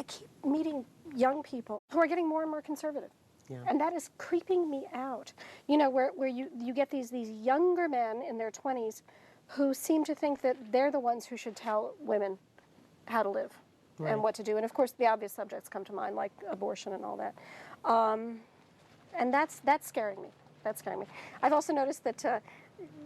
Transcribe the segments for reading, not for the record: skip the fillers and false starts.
keep meeting young people who are getting more and more conservative. Yeah. And that is creeping me out. You know, where you get these younger men in their 20s who seem to think that they're the ones who should tell women how to live and what to do. And of course, the obvious subjects come to mind, like abortion and all that. And that's scaring me. That's scaring me. I've also noticed that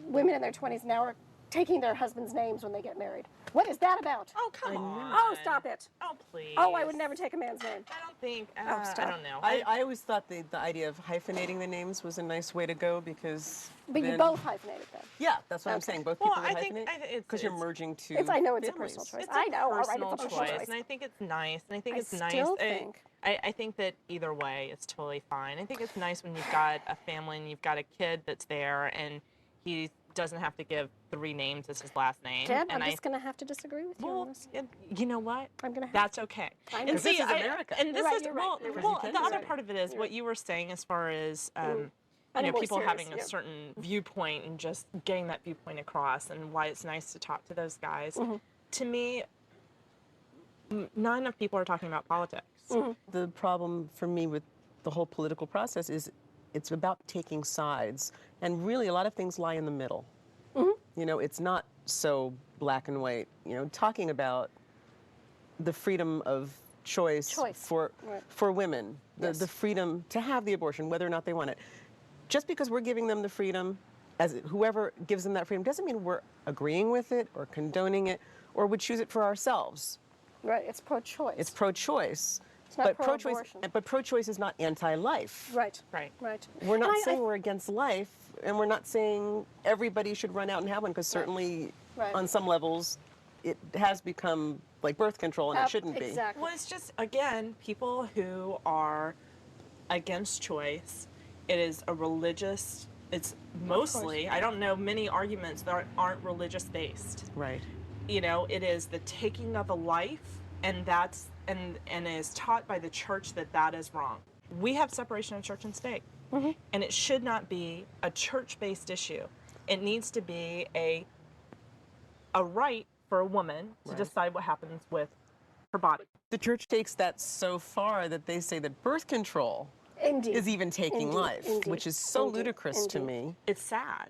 women in their 20s now are taking their husbands' names when they get married. What is that about? Oh, come on. Oh, stop it. Oh, please. Oh, I would never take a man's name. I don't think, stop. I don't know. I always thought the idea of hyphenating the names was a nice way to go because. But you both hyphenated them. Yeah, that's what I'm saying. Both people would hyphenate because you're merging two. I know it's families. a personal choice. It's I know. All right, personal it's a personal choice. and I think it's nice. And I think it's nice. Still think. I think that either way is totally fine. I think it's nice when you've got a family and you've got a kid that's there and he doesn't have to give 3 names as his last name. Deb, I'm just going to have to disagree with you on this. You know what? I'm going to have That's okay. I know. And This is America. And this is, You're right. the other part of it is what you were saying as far as, people having a certain viewpoint and just getting that viewpoint across and why it's nice to talk to those guys. To me, not enough people are talking about politics. The problem for me with the whole political process is it's about taking sides, and really a lot of things lie in the middle. You know, it's not so black and white. You know, talking about the freedom of choice. For women, the freedom to have the abortion, whether or not they want it. Just because we're giving them the freedom, as whoever gives them that freedom, doesn't mean we're agreeing with it or condoning it or would choose it for ourselves. Right, it's pro-choice. It's pro-choice. It's not pro-abortion. But pro-choice is not anti-life. Right. We're not saying we're against life, and we're not saying everybody should run out and have one, because certainly on some levels it has become like birth control, and it shouldn't be. Exactly. Well, it's just, again, people who are against choice, it is a religious, it's mostly, I don't know many arguments that aren't religious based. Right. You know, it is the taking of a life, and that's, and it is taught by the church that is wrong. We have separation of church and state, and it should not be a church-based issue. It needs to be a right for a woman to decide what happens with her body. The church takes that so far that they say that birth control is even taking life, which is so ludicrous to me. It's sad.